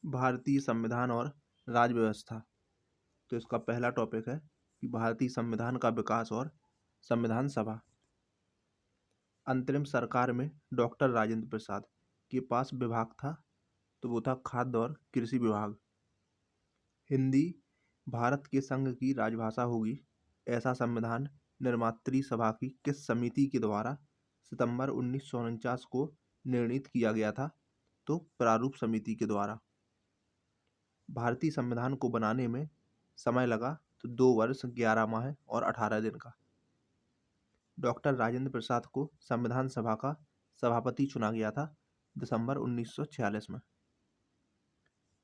भारतीय संविधान और राज्य व्यवस्था। तो इसका पहला टॉपिक है कि भारतीय संविधान का विकास और संविधान सभा। अंतरिम सरकार में डॉक्टर राजेंद्र प्रसाद के पास विभाग था, तो वो था खाद्य और कृषि विभाग। हिंदी भारत के संघ की राजभाषा होगी, ऐसा संविधान निर्मात्री सभा की किस समिति के द्वारा सितंबर 1949 को निर्णीत किया गया था? तो प्रारूप समिति के द्वारा। भारतीय संविधान को बनाने में समय लगा तो 2 वर्ष 11 माह और 18 दिन का। डॉक्टर राजेंद्र प्रसाद को संविधान सभा का सभापति चुना गया था दिसंबर 1946 में।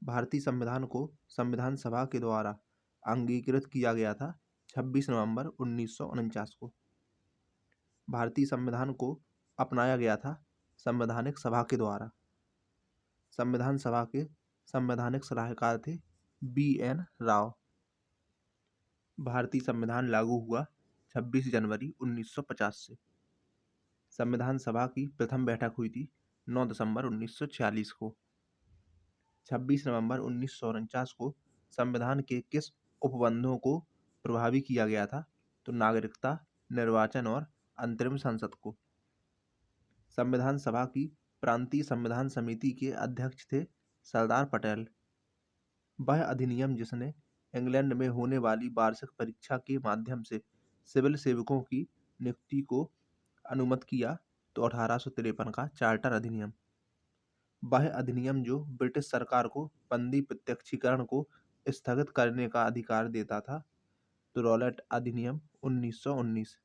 भारतीय संविधान को संविधान सभा के द्वारा अंगीकृत किया गया था 26 नवंबर 1949 को। भारतीय संविधान को अपनाया गया था संवैधानिक सभा के द्वारा। संविधान सभा के संवैधानिक सलाहकार थे BN राव। भारतीय संविधान लागू हुआ 26 जनवरी 1950 से। संविधान सभा की प्रथम बैठक हुई थी 9 दिसंबर 1946 को। 26 नवंबर 1949 को संविधान के किस उपबंधों को प्रभावी किया गया था? तो नागरिकता, निर्वाचन और अंतरिम संसद को। संविधान सभा की प्रांतीय संविधान समिति के अध्यक्ष थे सरदार पटेल। वह अधिनियम जिसने इंग्लैंड में होने वाली वार्षिक परीक्षा के माध्यम से सिविल सेवकों की नियुक्ति को अनुमत किया, तो 1853 का चार्टर अधिनियम। वह अधिनियम जो ब्रिटिश सरकार को बंदी प्रत्यक्षीकरण को स्थगित करने का अधिकार देता था, तो रॉलेट अधिनियम 1919।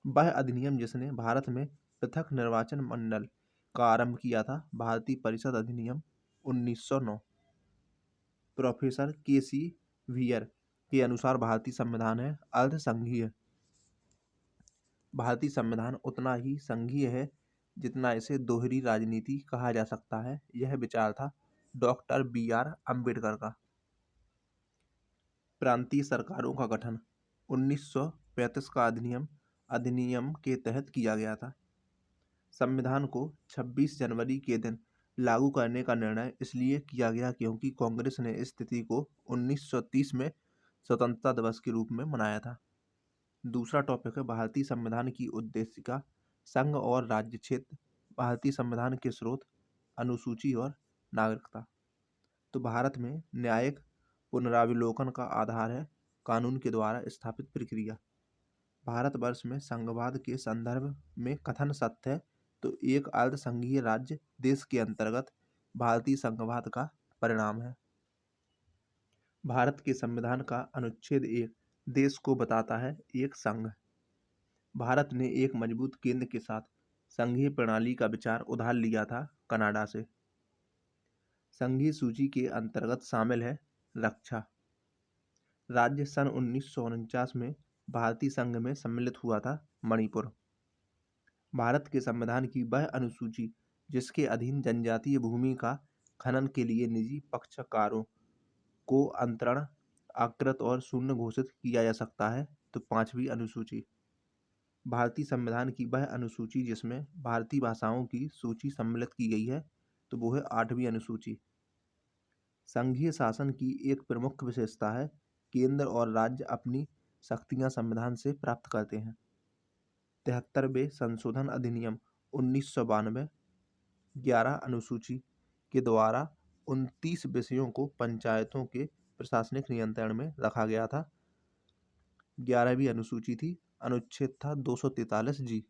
वह अधिनियम जिसने भारत में पृथक निर्वाचन मंडल का आरंभ किया था, भारतीय परिषद अधिनियम 1909। प्रोफेसर KC वियर के अनुसार भारतीय संविधान है अर्ध संघीय। भारतीय संविधान उतना ही संघीय है जितना इसे दोहरी राजनीति कहा जा सकता है। यह विचार था डॉक्टर BR अम्बेडकर का। प्रांतीय सरकारों का गठन 1935 का अधिनियम के तहत किया गया था। संविधान को 26 जनवरी के दिन लागू करने का निर्णय इसलिए किया गया क्योंकि कांग्रेस ने इस तिथि को 1930 में स्वतंत्रता दिवस के रूप में मनाया था। दूसरा टॉपिक है भारतीय संविधान की उद्देशिका, संघ और राज्य क्षेत्र। भारतीय संविधान के स्रोत, अनुसूची और नागरिकता। तो भारत में न्यायिक पुनरावलोकन का आधार है कानून के द्वारा स्थापित प्रक्रिया। भारतवर्ष में संघवाद के संदर्भ में कथन सत्य है, तो एक अर्ध संघीय राज्य देश के अंतर्गत भारतीय संघवाद का परिणाम है। भारत के संविधान का अनुच्छेद 1 देश को बताता है एक संघ। भारत ने एक मजबूत केंद्र के साथ संघीय प्रणाली का विचार उधार लिया था कनाडा से। संघीय सूची के अंतर्गत शामिल है रक्षा। राज्य सन 1949 में भारतीय संघ में सम्मिलित हुआ था मणिपुर। भारत के संविधान की वह अनुसूची जिसके अधीन जनजातीय भूमि का खनन के लिए निजी पक्षकारों को अंतरण, आकृत और शून्य घोषित किया जा सकता है, तो 5वीं अनुसूची। भारतीय संविधान की वह अनुसूची जिसमें भारतीय भाषाओं की सूची सम्मिलित की गई है, तो वो है 8वीं अनुसूची। संघीय शासन की एक प्रमुख विशेषता है केंद्र और राज्य अपनी शक्तियां संविधान से प्राप्त करते हैं। 73वें संशोधन अधिनियम 1992 11 अनुसूची के द्वारा 29 विषयों को पंचायतों के प्रशासनिक नियंत्रण में रखा गया था। 11वीं अनुसूची थी, अनुच्छेद था 243G।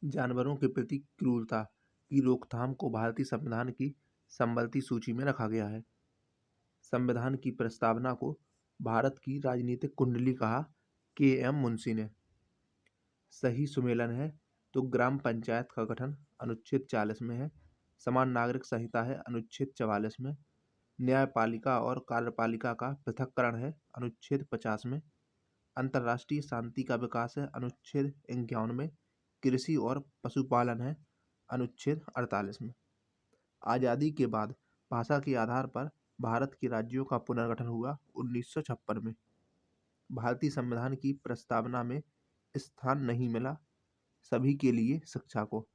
जानवरों के प्रति क्रूरता की रोकथाम को भारतीय संविधान की संबलती सूची में रखा गया है। संविधान की प्रस्तावना को भारत की राजनीतिक कुंडली कहा KM मुंशी ने। सही सुमेलन है, तो ग्राम पंचायत का गठन अनुच्छेद 40 में है। समान नागरिक संहिता है अनुच्छेद 44 में। न्यायपालिका और कार्यपालिका का पृथक्करण है अनुच्छेद 50 में। अंतर्राष्ट्रीय शांति का विकास है अनुच्छेद 51 में। कृषि और पशुपालन है अनुच्छेद 48 में। आज़ादी के बाद भाषा के आधार पर भारत के राज्यों का पुनर्गठन हुआ 1956 में। भारतीय संविधान की प्रस्तावना में स्थान नहीं मिला सभी के लिए शिक्षा को।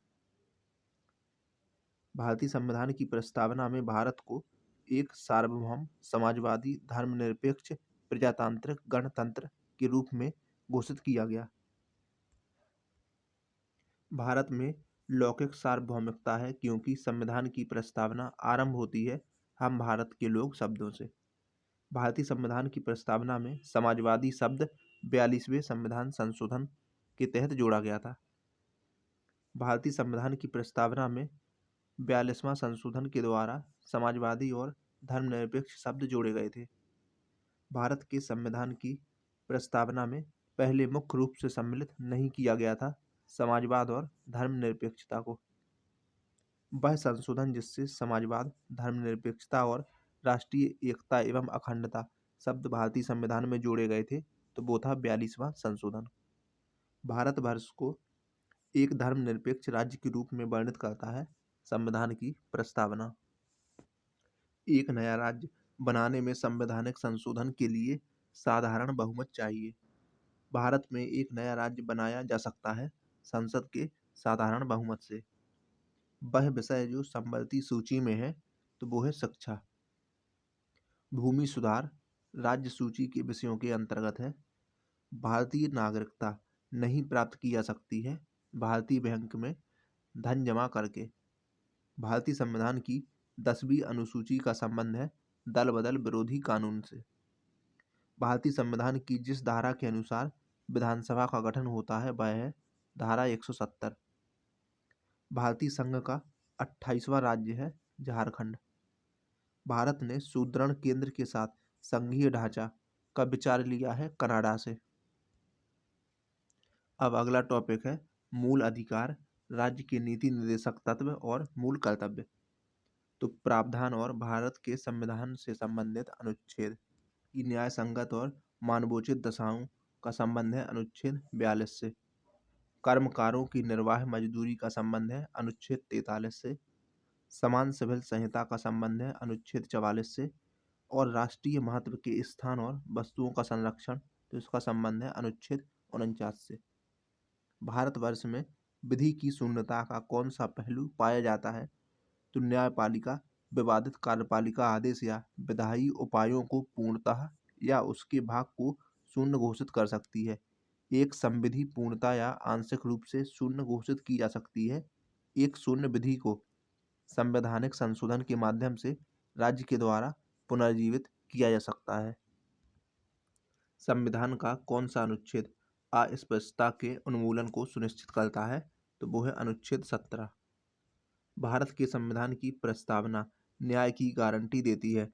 भारतीय संविधान की प्रस्तावना में भारत को एक सार्वभौम, समाजवादी, धर्मनिरपेक्ष, प्रजातांत्रिक गणतंत्र के रूप में घोषित किया गया। भारत में लौकिक सार्वभौमिकता है क्योंकि संविधान की प्रस्तावना आरंभ होती है हम भारत के लोग शब्दों से। भारतीय संविधान की प्रस्तावना में समाजवादी शब्द 42वें संविधान संशोधन के तहत जोड़ा गया था। भारतीय संविधान की प्रस्तावना में 42वां संशोधन के द्वारा समाजवादी और धर्मनिरपेक्ष शब्द जोड़े गए थे। भारत के संविधान की प्रस्तावना में पहले मुख्य रूप से सम्मिलित नहीं किया गया था समाजवाद और धर्मनिरपेक्षता को। वह संशोधन जिससे समाजवाद, धर्मनिरपेक्षता और राष्ट्रीय एकता एवं अखंडता शब्द भारतीय संविधान में जोड़े गए थे, तो वो था 42वां संशोधन। भारतवर्ष को एक धर्मनिरपेक्ष राज्य के रूप में वर्णित करता है संविधान की प्रस्तावना। एक नया राज्य बनाने में संवैधानिक संशोधन के लिए साधारण बहुमत चाहिए। भारत में एक नया राज्य बनाया जा सकता है संसद के साधारण बहुमत से। वह विषय जो संबलती सूची में है तो वो है शिक्षा। भूमि सुधार राज्य सूची के विषयों के अंतर्गत है। भारतीय नागरिकता नहीं प्राप्त की जा सकती है भारतीय बैंक में धन जमा करके। भारतीय संविधान की 10वीं अनुसूची का संबंध है दल बदल विरोधी कानून से। भारतीय संविधान की जिस धारा के अनुसार विधानसभा का गठन होता है वह है धारा 170। भारतीय संघ का 28वां राज्य है झारखंड। भारत ने सुदृढ़ केंद्र के साथ संघीय ढांचा का विचार लिया है कनाडा से। अब अगला टॉपिक है मूल अधिकार, राज्य के नीति निर्देशक तत्व और मूल कर्तव्य। तो प्रावधान और भारत के संविधान से संबंधित अनुच्छेद की न्याय संगत और मानवोचित दशाओं का संबंध है अनुच्छेद 42 से। कर्मकारों की निर्वाह मजदूरी का संबंध है अनुच्छेद 43 से। समान सिविल संहिता का संबंध है अनुच्छेद 44 से। और राष्ट्रीय महत्व के स्थान और वस्तुओं का संरक्षण तो इसका संबंध है अनुच्छेद 49 से। भारतवर्ष में विधि की शून्यता का कौन सा पहलू पाया जाता है तो न्यायपालिका विवादित कार्यपालिका आदेश या विधायी उपायों को पूर्णतः या उसके भाग को शून्य घोषित कर सकती है। एक संविधि पूर्णतः या आंशिक रूप से शून्य घोषित की जा सकती है। एक शून्य विधि को संवैधानिक संशोधन के माध्यम से राज्य के द्वारा पुनर्जीवित किया जा सकता है। संविधान का कौन सा अनुच्छेद अस्पष्टता के उन्मूलन को सुनिश्चित करता है तो वो है अनुच्छेद 17। भारत के संविधान की प्रस्तावना न्याय की गारंटी देती है।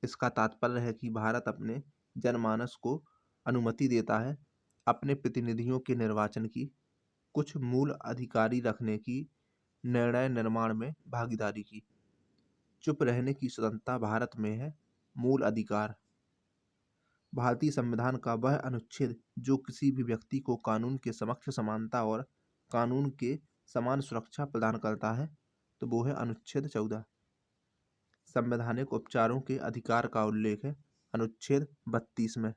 इसका तात्पर्य है कि भारत अपने जनमानस को अनुमति देता है अपने प्रतिनिधियों के निर्वाचन की, कुछ मूल अधिकारी रखने की, निर्णय निर्माण में भागीदारी की। चुप रहने की स्वतंत्रता भारत में है मूल अधिकार। भारतीय संविधान का वह अनुच्छेद जो किसी भी व्यक्ति को कानून के समक्ष समानता और कानून के समान सुरक्षा प्रदान करता है तो वो है अनुच्छेद 14। संवैधानिक उपचारों के अधिकार का उल्लेख है अनुच्छेद 32 में।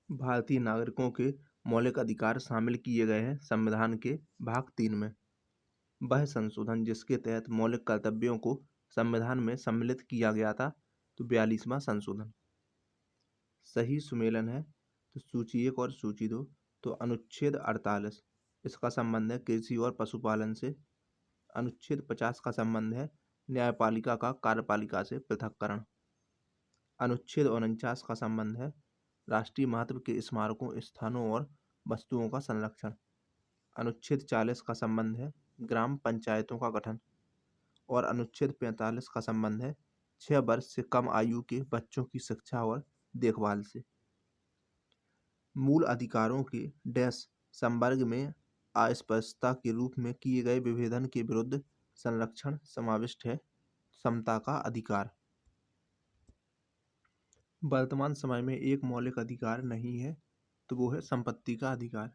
भारतीय नागरिकों के मौलिक अधिकार शामिल किए गए हैं संविधान के भाग 3 में। वह संशोधन जिसके तहत मौलिक कर्तव्यों को संविधान में सम्मिलित किया गया था तो 42वां संशोधन। सही सुमेलन है तो सूची 1 और सूची 2 तो अनुच्छेद 48 इसका संबंध है कृषि और पशुपालन से। अनुच्छेद 50 का संबंध है न्यायपालिका का कार्यपालिका से पृथक्करण। अनुच्छेद 49 का संबंध है राष्ट्रीय महत्व के स्मारकों, स्थानों और वस्तुओं का संरक्षण। अनुच्छेद 40 का संबंध है ग्राम पंचायतों का गठन। और अनुच्छेद 45 का संबंध है 6 वर्ष से कम आयु के बच्चों की शिक्षा और देखभाल से। मूल अधिकारों के डैश संवर्ग में अस्पष्टता के रूप में किए गए विभेदन के विरुद्ध संरक्षण समाविष्ट है समता का अधिकार। वर्तमान समय में एक मौलिक अधिकार नहीं है तो वो है संपत्ति का अधिकार।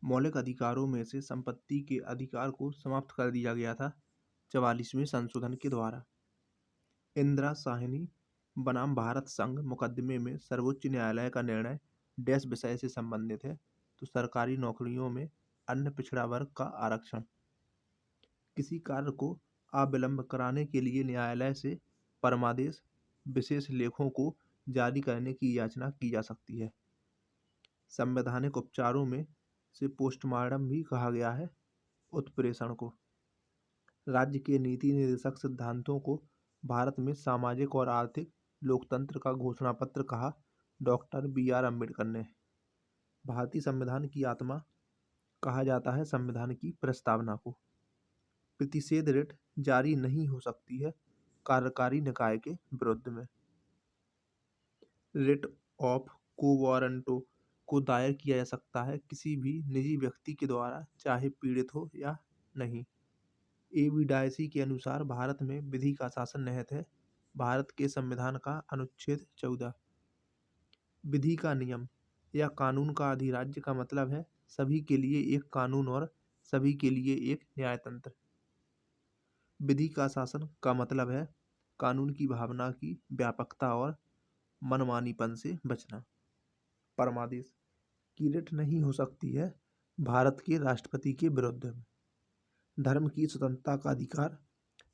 मौलिक अधिकारों में से संपत्ति के अधिकार को समाप्त कर दिया गया था 44वें संशोधन के द्वारा। इंदिरा साहनी बनाम भारत संघ मुकदमे में सर्वोच्च न्यायालय का निर्णय डैश विषय से संबंधित है तो सरकारी नौकरियों में अन्य पिछड़ा वर्ग का आरक्षण। किसी कार्य को अविलंब कराने के लिए न्यायालय से परमादेश विशेष लेखों को जारी करने की याचना की जा सकती है। संवैधानिक उपचारों में से पोस्टमार्टम भी कहा गया है उत्प्रेषण को। राज्य के नीति निर्देशक सिद्धांतों को भारत में सामाजिक और आर्थिक लोकतंत्र का घोषणा पत्र कहा डॉक्टर BR अम्बेडकर ने। भारतीय संविधान की आत्मा कहा जाता है संविधान की प्रस्तावना को। प्रतिषेध रिट जारी नहीं हो सकती है कार्यकारी निकाय के विरुद्ध में। रिट ऑफ को वारंटो को दायर किया जा सकता है किसी भी निजी व्यक्ति के द्वारा, चाहे पीड़ित हो या नहीं। एविडायसी के अनुसार भारत में विधि का शासन निहित है। भारत के संविधान का अनुच्छेद 14। विधि का नियम या कानून का अधिराज्य का मतलब है सभी के लिए एक कानून और सभी के लिए एक न्यायतंत्र। विधि का शासन का मतलब है कानून की भावना की व्यापकता और मनमानीपन से बचना। परमादेश की रिट नहीं हो सकती है भारत के राष्ट्रपति के विरुद्ध में। धर्म की स्वतंत्रता का अधिकार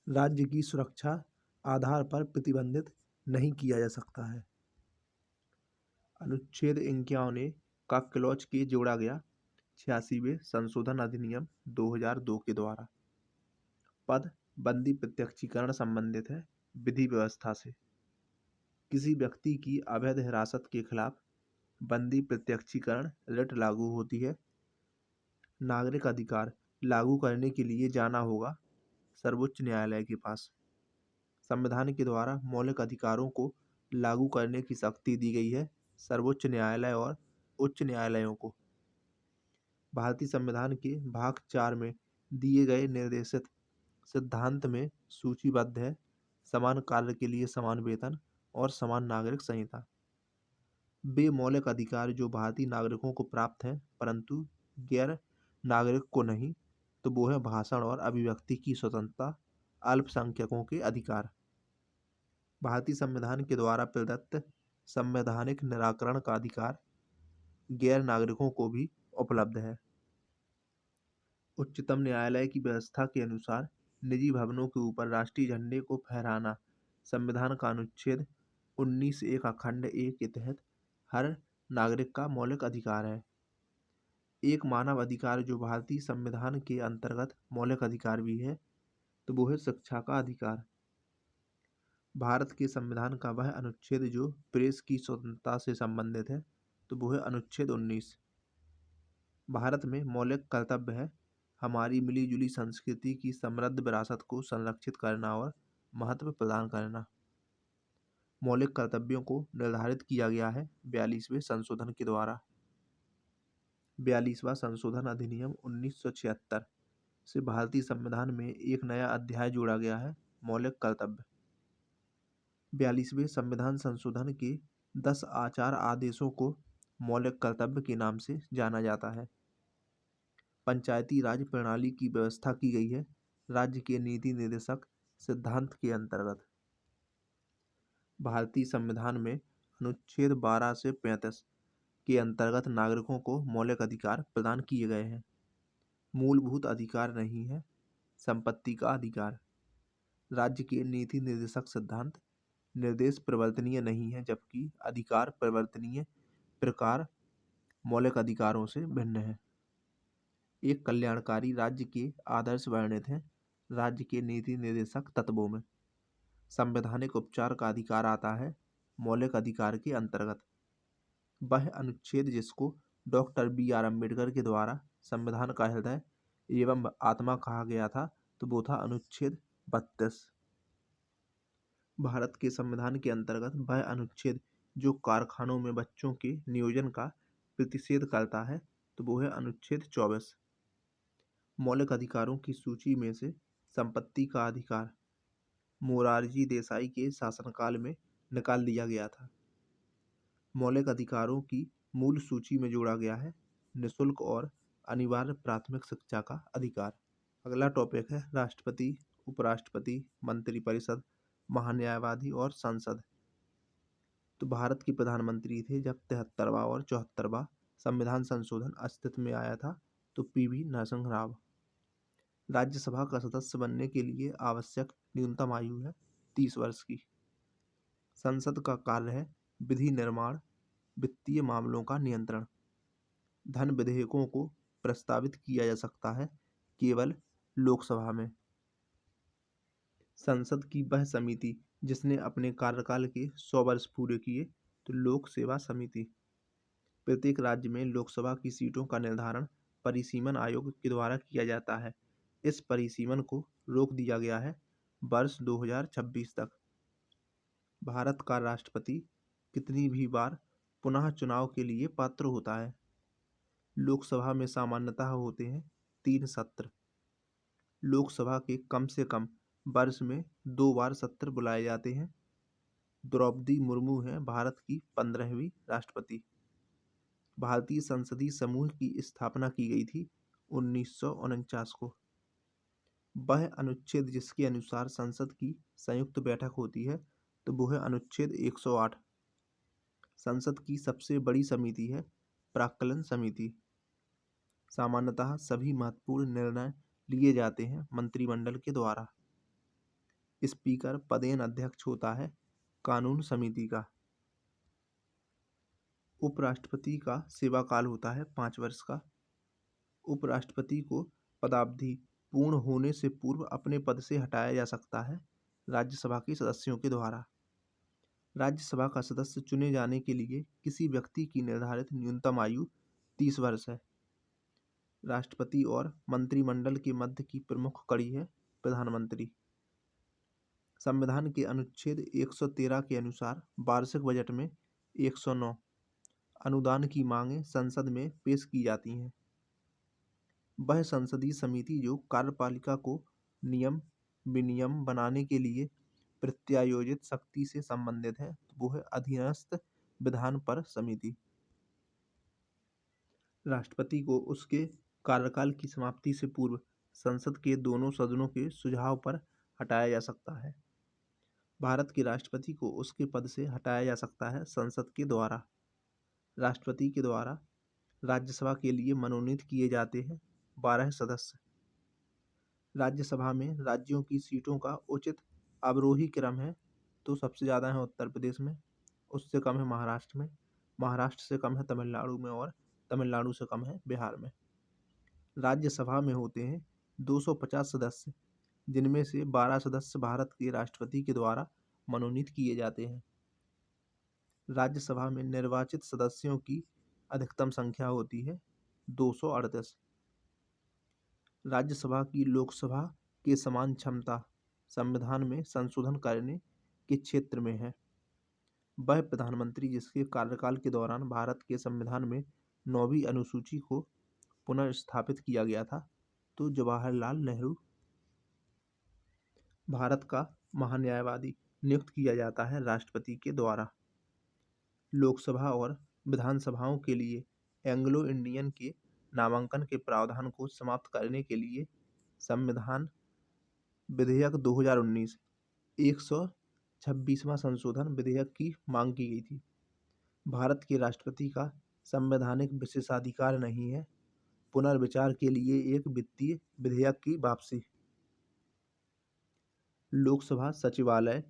राज्य की सुरक्षा आधार पर प्रतिबंधित नहीं किया जा सकता है। अनुच्छेद 51 का क्लॉज के जोड़ा गया 86वें संशोधन अधिनियम 2002 के द्वारा। पद बंदी प्रत्यक्षीकरण संबंधित है विधि व्यवस्था से। किसी व्यक्ति की अवैध हिरासत के खिलाफ बंदी प्रत्यक्षीकरण रिट लागू होती है। नागरिक अधिकार लागू करने के लिए जाना होगा सर्वोच्च न्यायालय के पास। संविधान के द्वारा मौलिक अधिकारों को लागू करने की शक्ति दी गई है सर्वोच्च न्यायालय और उच्च न्यायालयों को। भारतीय संविधान के भाग 4 में दिए गए निर्देशित सिद्धांत में सूचीबद्ध है समान कार्य के लिए समान वेतन और समान नागरिक संहिता। वे मौलिक अधिकार जो भारतीय नागरिकों को प्राप्त हैं परंतु गैर नागरिक को नहीं, तो वो है भाषण और अभिव्यक्ति की स्वतंत्रता, अल्पसंख्यकों के अधिकार। भारतीय संविधान के द्वारा प्रदत्त संवैधानिक निराकरण का अधिकार गैर नागरिकों को भी उपलब्ध है। उच्चतम न्यायालय की व्यवस्था के अनुसार निजी भवनों के ऊपर राष्ट्रीय झंडे को फहराना संविधान का अनुच्छेद 19(1) का खंड 1 के तहत हर नागरिक का मौलिक अधिकार है। एक मानव अधिकार जो भारतीय संविधान के अंतर्गत मौलिक अधिकार भी है, तो वो है शिक्षा का अधिकार। भारत के संविधान का वह अनुच्छेद जो प्रेस की स्वतंत्रता से संबंधित है, तो वो है अनुच्छेद 19। भारत में मौलिक कर्तव्य है हमारी मिलीजुली संस्कृति की समृद्ध विरासत को संरक्षित करना और महत्व प्रदान करना। मौलिक कर्तव्यों को निर्धारित किया गया है 42वें संशोधन के द्वारा। 42वां संशोधन अधिनियम 1976 से भारतीय संविधान में एक नया अध्याय जोड़ा गया है मौलिक कर्तव्य। 42वें संविधान संशोधन के 10 आचार आदेशों को मौलिक कर्तव्य के नाम से जाना जाता है। पंचायती राज प्रणाली की व्यवस्था की गई है राज्य के नीति निर्देशक सिद्धांत के अंतर्गत। भारतीय संविधान में अनुच्छेद 12 से 35 के अंतर्गत नागरिकों को मौलिक अधिकार प्रदान किए गए हैं। मूलभूत अधिकार नहीं है संपत्ति का अधिकार। राज्य के नीति निर्देशक सिद्धांत निर्देश परिवर्तनीय नहीं है, जबकि अधिकार परिवर्तनीय प्रकार मौलिक अधिकारों से भिन्न है। एक कल्याणकारी राज्य के आदर्श वर्णित हैं राज्य के नीति निर्देशक तत्वों में। संवैधानिक उपचार का अधिकार आता है मौलिक अधिकार के अंतर्गत। वह अनुच्छेद जिसको डॉक्टर BR अम्बेडकर के द्वारा संविधान का हृदय एवं आत्मा कहा गया था, तो वो था अनुच्छेद 32। भारत के संविधान के अंतर्गत वह अनुच्छेद जो कारखानों में बच्चों के नियोजन का प्रतिषेध करता है, तो वो है अनुच्छेद 24। मौलिक अधिकारों की सूची में से संपत्ति का अधिकार मोरारजी देसाई के शासनकाल में निकाल दिया गया था। मौलिक अधिकारों की मूल सूची में जोड़ा गया है निःशुल्क और अनिवार्य प्राथमिक शिक्षा का अधिकार। अगला टॉपिक है राष्ट्रपति, उपराष्ट्रपति, मंत्रिपरिषद, महान्यायवादी और संसद। तो भारत के प्रधानमंत्री थे जब 73वां और 74वां संविधान संशोधन अस्तित्व में आया था, तो PV नरसिम्हा राव। राज्यसभा का सदस्य बनने के लिए आवश्यक न्यूनतम आयु है 30 वर्ष की। संसद का कार्य है विधि निर्माण, वित्तीय मामलों का नियंत्रण। धन विधेयकों को प्रस्तावित किया जा सकता है केवल लोकसभा में। संसद की वह समिति जिसने अपने कार्यकाल के 100 वर्ष पूरे किए तो लोक सेवा समिति। प्रत्येक राज्य में लोकसभा की सीटों का निर्धारण परिसीमन आयोग के द्वारा किया जाता है। इस परिसीमन को रोक दिया गया है वर्ष 2026 तक। भारत का राष्ट्रपति कितनी भी बार पुनः चुनाव के लिए पात्र होता है? लोकसभा में सामान्यतः होते हैं 3 सत्र। लोकसभा के कम से कम वर्ष में 2 बार सत्र बुलाए जाते हैं। द्रौपदी मुर्मू हैं भारत की 15वीं राष्ट्रपति। भारतीय संसदीय समूह की स्थापना की गई थी 1949 को। वह अनुच्छेद जिसके अनुसार संसद की संयुक्त बैठक होती है तो वो है अनुच्छेद 108। संसद की सबसे बड़ी समिति है प्राक्कलन समिति। सामान्यतः सभी महत्वपूर्ण निर्णय लिए जाते हैं मंत्रिमंडल के द्वारा। स्पीकर पदेन अध्यक्ष होता है कानून समिति का। उपराष्ट्रपति का सेवाकाल होता है 5 वर्ष का। उपराष्ट्रपति को पदावधि पूर्ण होने से पूर्व अपने पद से हटाया जा सकता है राज्यसभा के सदस्यों के द्वारा। राज्यसभा का सदस्य चुने जाने के लिए किसी व्यक्ति की निर्धारित न्यूनतम आयु 30 वर्ष है। राष्ट्रपति और मंत्रिमंडल के मध्य की प्रमुख कड़ी है प्रधानमंत्री। संविधान के अनुच्छेद 113 के अनुसार वार्षिक बजट में 109 अनुदान की मांगें संसद में पेश की जाती हैं। वह संसदीय समिति जो कार्यपालिका को नियम विनियम बनाने के लिए प्रत्यायोजित शक्ति से संबंधित है वो है अधीनस्थ विधान पर समिति। राष्ट्रपति को उसके कार्यकाल की समाप्ति से पूर्व संसद के दोनों सदनों के सुझाव पर हटाया जा सकता है। भारत के राष्ट्रपति को उसके पद से हटाया जा सकता है संसद के द्वारा। राष्ट्रपति के द्वारा राज्यसभा के लिए मनोनीत किए जाते हैं 12 सदस्य। राज्यसभा में राज्यों की सीटों का उचित अवरोही क्रम है तो सबसे ज़्यादा है उत्तर प्रदेश में, उससे कम है महाराष्ट्र में, महाराष्ट्र से कम है तमिलनाडु में और तमिलनाडु से कम है बिहार में। राज्यसभा में होते हैं 250 सदस्य जिनमें से 12 सदस्य भारत के राष्ट्रपति के द्वारा मनोनीत किए जाते हैं। राज्यसभा में निर्वाचित सदस्यों की अधिकतम संख्या होती है 238। राज्यसभा की लोकसभा के समान क्षमता संविधान में संशोधन करने के क्षेत्र में है। वह प्रधानमंत्री जिसके कार्यकाल के दौरान भारत के संविधान में 9वीं अनुसूची को पुनर्स्थापित किया गया था तो जवाहरलाल नेहरू। भारत का महान्यायवादी नियुक्त किया जाता है राष्ट्रपति के द्वारा। लोकसभा और विधानसभाओं के लिए एंग्लो इंडियन के नामांकन के प्रावधान को समाप्त करने के लिए संविधान विधेयक 2019 126वां संशोधन विधेयक की मांग की गई थी। भारत के राष्ट्रपति का संवैधानिक विशेषाधिकार नहीं है पुनर्विचार के लिए एक वित्तीय विधेयक की वापसी। लोकसभा सचिवालय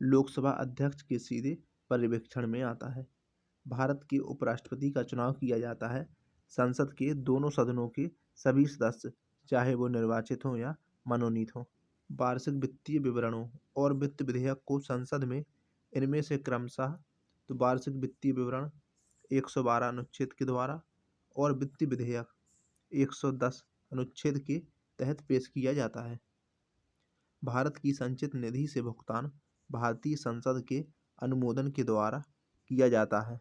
लोकसभा अध्यक्ष के सीधे पर्यवेक्षण में आता है। भारत के उपराष्ट्रपति का चुनाव किया जाता है संसद के दोनों सदनों के सभी सदस्य चाहे वो निर्वाचित हों या मनोनीत हों। वार्षिक वित्तीय विवरणों और वित्त विधेयक को संसद में इनमें से क्रमशः तो वार्षिक वित्तीय विवरण 112 अनुच्छेद के द्वारा और वित्त विधेयक 110 अनुच्छेद के तहत पेश किया जाता है। भारत की संचित निधि से भुगतान भारतीय संसद के अनुमोदन के द्वारा किया जाता है।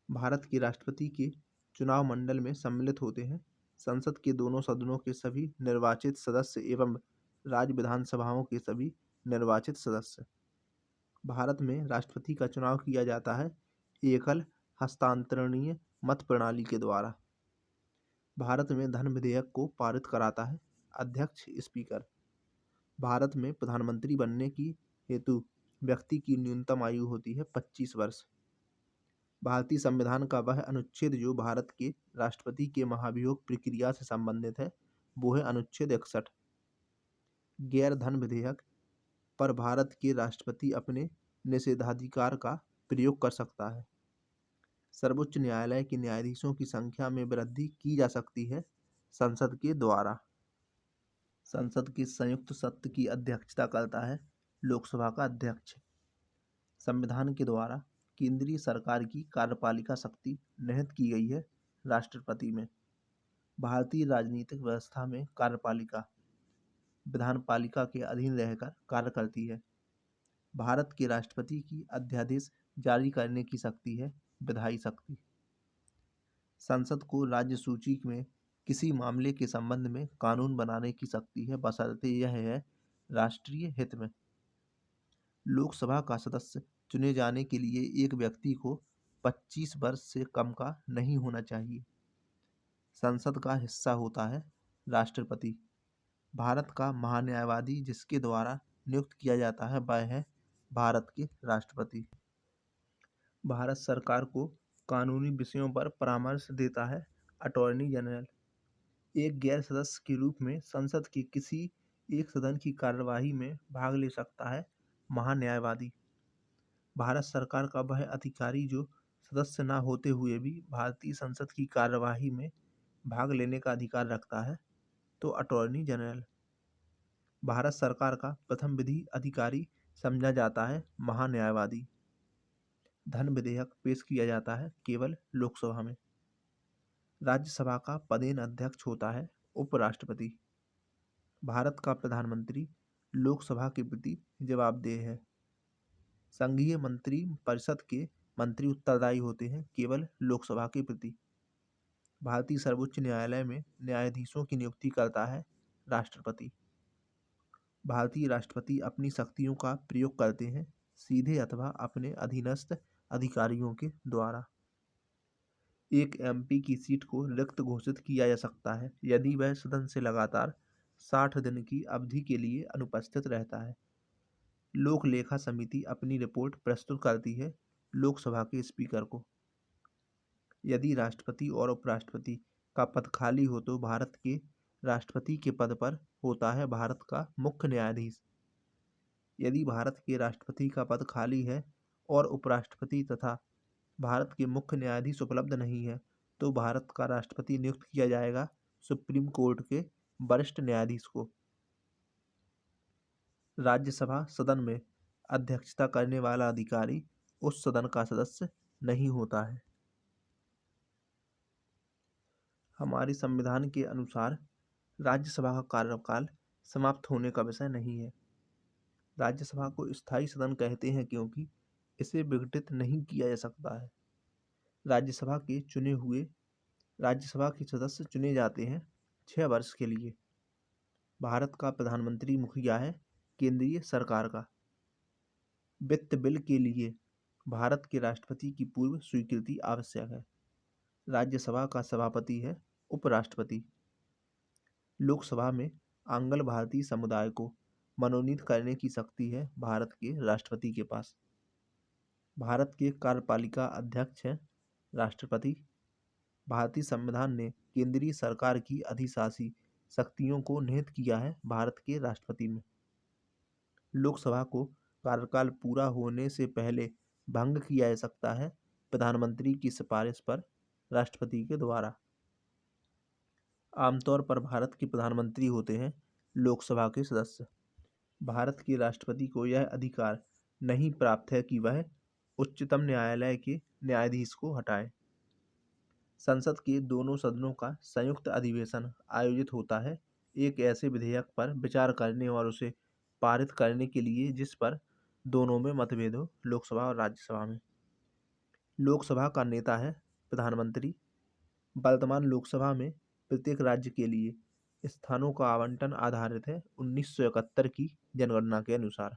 भारत के राष्ट्रपति के चुनाव मंडल में सम्मिलित होते हैं संसद के दोनों सदनों के सभी निर्वाचित सदस्य एवं राज्य विधानसभाओं के सभी निर्वाचित सदस्य। भारत में राष्ट्रपति का चुनाव किया जाता है एकल हस्तांतरणीय मत प्रणाली के द्वारा। भारत में धन विधेयक को पारित कराता है अध्यक्ष स्पीकर। भारत में प्रधानमंत्री बनने की हेतु व्यक्ति की न्यूनतम आयु होती है 25 वर्ष। भारतीय संविधान का वह अनुच्छेद जो भारत के राष्ट्रपति के महाभियोग प्रक्रिया से संबंधित है वो है अनुच्छेद 61। गैर धन विधेयक पर भारत के राष्ट्रपति अपने निषेधाधिकार का प्रयोग कर सकता है। सर्वोच्च न्यायालय के न्यायाधीशों की संख्या में वृद्धि की जा सकती है संसद के द्वारा। संसद के संयुक्त सत्र की अध्यक्षता करता है लोकसभा का अध्यक्ष। संविधान के द्वारा केंद्रीय सरकार की कार्यपालिका शक्ति निहित की गई है राष्ट्रपति में। भारतीय राजनीतिक व्यवस्था में कार्यपालिका विधानपालिका के अधीन रहकर कार्य करती है। भारत के राष्ट्रपति की अध्यादेश जारी करने की शक्ति है विधायी शक्ति। संसद को राज्य सूची में किसी मामले के संबंध में कानून बनाने की शक्ति है बशर्ते यह है राष्ट्रीय हित में। लोकसभा का सदस्य चुने जाने के लिए एक व्यक्ति को 25 वर्ष से कम का नहीं होना चाहिए। संसद का हिस्सा होता है राष्ट्रपति। भारत का महान्यायवादी जिसके द्वारा नियुक्त किया जाता है वह है भारत के राष्ट्रपति। भारत सरकार को कानूनी विषयों पर परामर्श देता है अटॉर्नी जनरल। एक गैर सदस्य के रूप में संसद के किसी एक सदन की कार्यवाही में भाग ले सकता है महान्यायवादी। भारत सरकार का वह अधिकारी जो सदस्य न होते हुए भी भारतीय संसद की कार्यवाही में भाग लेने का अधिकार रखता है तो अटॉर्नी जनरल। भारत सरकार का प्रथम विधि अधिकारी समझा जाता है महान्यायवादी। धन विधेयक पेश किया जाता है केवल लोकसभा में। राज्यसभा का पदेन अध्यक्ष होता है उपराष्ट्रपति। भारत का प्रधानमंत्री लोकसभा के प्रति जवाबदेह है। संघीय मंत्री परिषद के मंत्री उत्तरदायी होते हैं केवल लोकसभा के प्रति। भारतीय सर्वोच्च न्यायालय में न्यायाधीशों की नियुक्ति करता है राष्ट्रपति। भारतीय राष्ट्रपति अपनी शक्तियों का प्रयोग करते हैं सीधे अथवा अपने अधीनस्थ अधिकारियों के द्वारा। एक एमपी की सीट को रिक्त घोषित किया जा सकता है यदि वह सदन से लगातार 60 दिन की अवधि के लिए अनुपस्थित रहता है। लोक लेखा समिति अपनी रिपोर्ट प्रस्तुत करती है लोकसभा के स्पीकर को। यदि राष्ट्रपति और उपराष्ट्रपति का पद खाली हो तो भारत के राष्ट्रपति के पद पर होता है भारत का मुख्य न्यायाधीश। यदि भारत के राष्ट्रपति का पद खाली है और उपराष्ट्रपति तथा भारत के मुख्य न्यायाधीश उपलब्ध नहीं है तो भारत का राष्ट्रपति नियुक्त किया जाएगा सुप्रीम कोर्ट के वरिष्ठ न्यायाधीश को। राज्यसभा सदन में अध्यक्षता करने वाला अधिकारी उस सदन का सदस्य नहीं होता है। हमारे संविधान के अनुसार राज्यसभा का कार्यकाल समाप्त होने का विषय नहीं है। राज्यसभा को स्थायी सदन कहते हैं क्योंकि इसे विघटित नहीं किया जा सकता है। राज्यसभा के सदस्य चुने जाते हैं 6 वर्ष के लिए। भारत का प्रधानमंत्री मुखिया है केंद्रीय सरकार का। वित्त बिल के लिए भारत के राष्ट्रपति की पूर्व स्वीकृति आवश्यक है। राज्यसभा का सभापति है उपराष्ट्रपति। लोकसभा में आंग्ल भारतीय समुदाय को मनोनीत करने की शक्ति है भारत के राष्ट्रपति के पास। भारत के कार्यपालिका अध्यक्ष हैं राष्ट्रपति। भारतीय संविधान ने केंद्रीय सरकार की अधिशासी शक्तियों को निहित किया है भारत के राष्ट्रपति में। लोकसभा को कार्यकाल पूरा होने से पहले भंग किया जा सकता है प्रधानमंत्री की सिफारिश पर राष्ट्रपति के द्वारा। आमतौर पर भारत के प्रधानमंत्री होते हैं लोकसभा के सदस्य। भारत के राष्ट्रपति को यह अधिकार नहीं प्राप्त है कि वह उच्चतम न्यायालय के न्यायाधीश को हटाए। संसद के दोनों सदनों का संयुक्त अधिवेशन आयोजित होता है एक ऐसे विधेयक पर विचार करने और उसे पारित करने के लिए जिस पर दोनों में मतभेद हो, लोकसभा और राज्यसभा में। लोकसभा का नेता है प्रधानमंत्री। वर्तमान लोकसभा में प्रत्येक राज्य के लिए स्थानों का आवंटन आधारित है 1971 की जनगणना के अनुसार।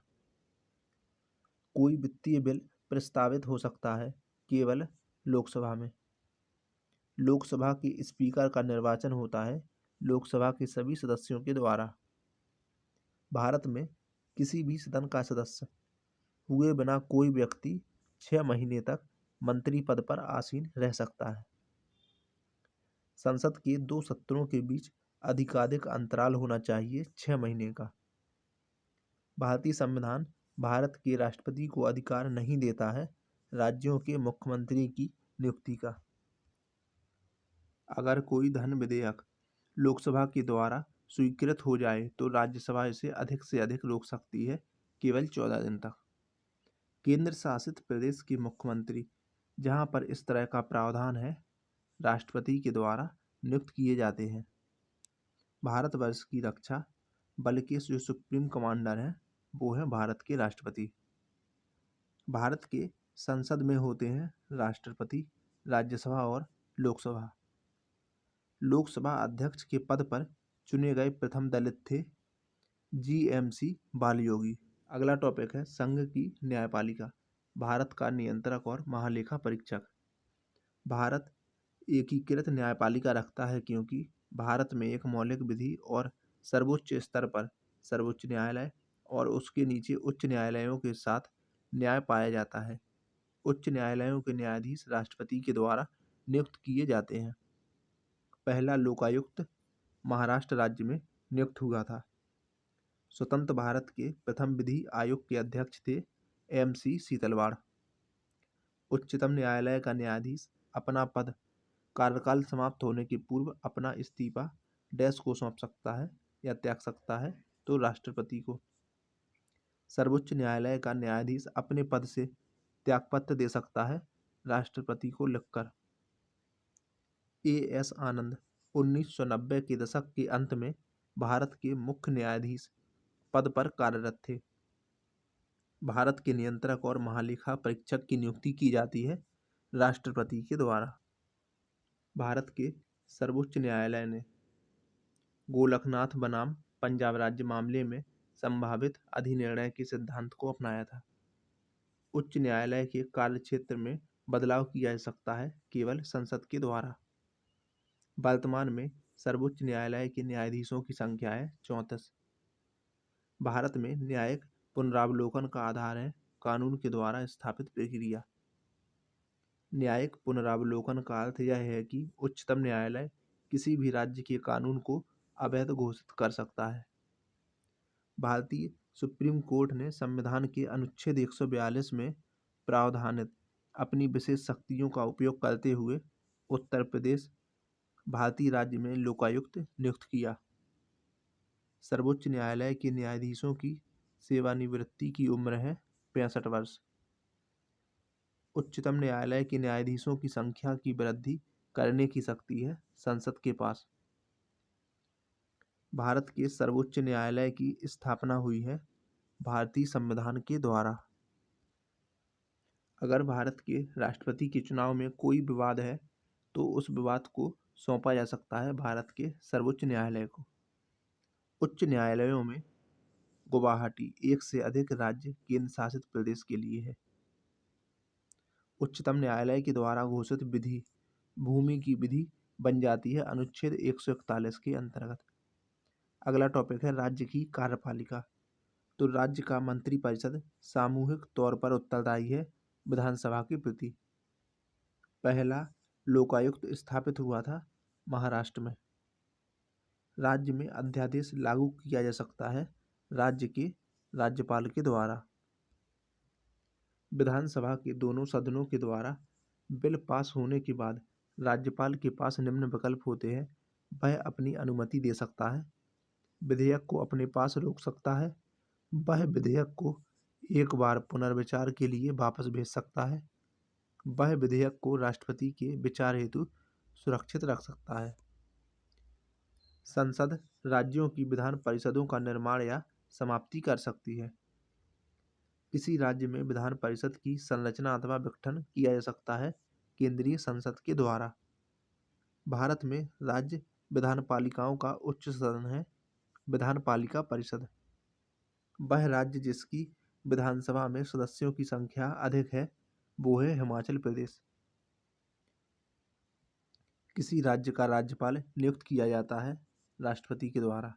कोई वित्तीय बिल प्रस्तावित हो सकता है केवल लोकसभा में। लोकसभा के स्पीकर का निर्वाचन होता है लोकसभा के सभी सदस्यों के द्वारा। भारत में किसी भी सदन का सदस्य हुए बिना कोई व्यक्ति 6 महीने तक मंत्री पद पर आसीन रह सकता है। संसद के 2 सत्रों के बीच अधिकाधिक अंतराल होना चाहिए 6 महीने का। भारतीय संविधान भारत के राष्ट्रपति को अधिकार नहीं देता है राज्यों के मुख्यमंत्री की नियुक्ति का। अगर कोई धन विधेयक लोकसभा के द्वारा स्वीकृत हो जाए तो राज्यसभा इसे अधिक से अधिक रोक सकती है, केवल 14 दिन तक। केंद्र शासित प्रदेश के मुख्यमंत्री, जहां पर इस तरह का प्रावधान है, राष्ट्रपति के द्वारा नियुक्त किए जाते हैं। भारतवर्ष की रक्षा बल के जो सुप्रीम कमांडर हैं वो हैं भारत के राष्ट्रपति। भारत के संसद में होते हैं राष्ट्रपति, राज्यसभा और लोकसभा। लोकसभा अध्यक्ष के पद पर चुने गए प्रथम दलित थे GMC बालयोगी। अगला टॉपिक है संघ की न्यायपालिका, भारत का नियंत्रक और महालेखा परीक्षक। भारत एकीकृत न्यायपालिका रखता है क्योंकि भारत में एक मौलिक विधि और सर्वोच्च स्तर पर सर्वोच्च न्यायालय और उसके नीचे उच्च न्यायालयों के साथ न्याय पाया जाता है। उच्च न्यायालयों के न्यायाधीश राष्ट्रपति के द्वारा नियुक्त किए जाते हैं। पहला लोकायुक्त महाराष्ट्र राज्य में नियुक्त हुआ था। स्वतंत्र भारत के प्रथम विधि आयोग के अध्यक्ष थे MC सीतलवाड़। उच्चतम न्यायालय का न्यायाधीश अपना पद कार्यकाल समाप्त होने के पूर्व अपना इस्तीफा डैश को सौंप सकता है या त्याग सकता है तो राष्ट्रपति को। सर्वोच्च न्यायालय का न्यायाधीश अपने पद से त्यागपत्र दे सकता है राष्ट्रपति को लिखकर। AS आनंद 1990 के दशक के अंत में भारत के मुख्य न्यायाधीश पद पर कार्यरत थे। भारत के नियंत्रक और महालेखा परीक्षक की नियुक्ति की जाती है राष्ट्रपति के द्वारा। भारत के सर्वोच्च न्यायालय ने गोलकनाथ बनाम पंजाब राज्य मामले में संभावित अधिनिर्णय के सिद्धांत को अपनाया था। उच्च न्यायालय के कार्यक्षेत्र में बदलाव किया जा सकता है केवल संसद के द्वारा। वर्तमान में सर्वोच्च न्यायालय के न्यायाधीशों की संख्या है 34। भारत में न्यायिक पुनरावलोकन का आधार है कानून के द्वारा स्थापित प्रक्रिया। न्यायिक पुनरावलोकन का अर्थ यह है कि उच्चतम न्यायालय किसी भी राज्य के कानून को अवैध घोषित कर सकता है। भारतीय सुप्रीम कोर्ट ने संविधान के अनुच्छेद 142 में प्रावधानित अपनी विशेष शक्तियों का उपयोग करते हुए उत्तर प्रदेश भारतीय राज्य में लोकायुक्त नियुक्त किया। सर्वोच्च न्यायालय के न्यायाधीशों की सेवानिवृत्ति की उम्र है 65 वर्ष। उच्चतम न्यायालय के न्यायाधीशों की संख्या की वृद्धि करने की शक्ति है संसद के पास। भारत के सर्वोच्च न्यायालय की स्थापना हुई है भारतीय संविधान के द्वारा। अगर भारत के राष्ट्रपति के चुनाव में कोई विवाद है तो उस विवाद को सौंपा जा सकता है भारत के सर्वोच्च न्यायालय को। उच्च न्यायालयों में गुवाहाटी एक से अधिक राज्य केंद्र शासित प्रदेश के लिए है। उच्चतम न्यायालय के द्वारा घोषित विधि भूमि की विधि बन जाती है अनुच्छेद 141 के अंतर्गत। अगला टॉपिक है राज्य की कार्यपालिका। तो राज्य का मंत्रिपरिषद सामूहिक तौर पर उत्तरदायी है विधानसभा के प्रति। पहला लोकायुक्त स्थापित हुआ था महाराष्ट्र में। राज्य में अध्यादेश लागू किया जा सकता है राज्य के राज्यपाल के द्वारा। विधानसभा के दोनों सदनों के द्वारा बिल पास होने के बाद राज्यपाल के पास निम्न विकल्प होते हैं। वह अपनी अनुमति दे सकता है, विधेयक को अपने पास रोक सकता है, वह विधेयक को एक बार पुनर्विचार के लिए वापस भेज सकता है, वह विधेयक को राष्ट्रपति के विचार हेतु सुरक्षित रख सकता है। संसद राज्यों की विधान परिषदों का निर्माण या समाप्ति कर सकती है। किसी राज्य में विधान परिषद की संरचना अथवा विघटन किया जा सकता है केंद्रीय संसद के द्वारा। भारत में राज्य विधान पालिकाओं का उच्च सदन है विधान पालिका परिषद। वह राज्य जिसकी विधानसभा में सदस्यों की संख्या अधिक है वो है हिमाचल प्रदेश। किसी राज्य का राज्यपाल नियुक्त किया जाता है राष्ट्रपति के द्वारा।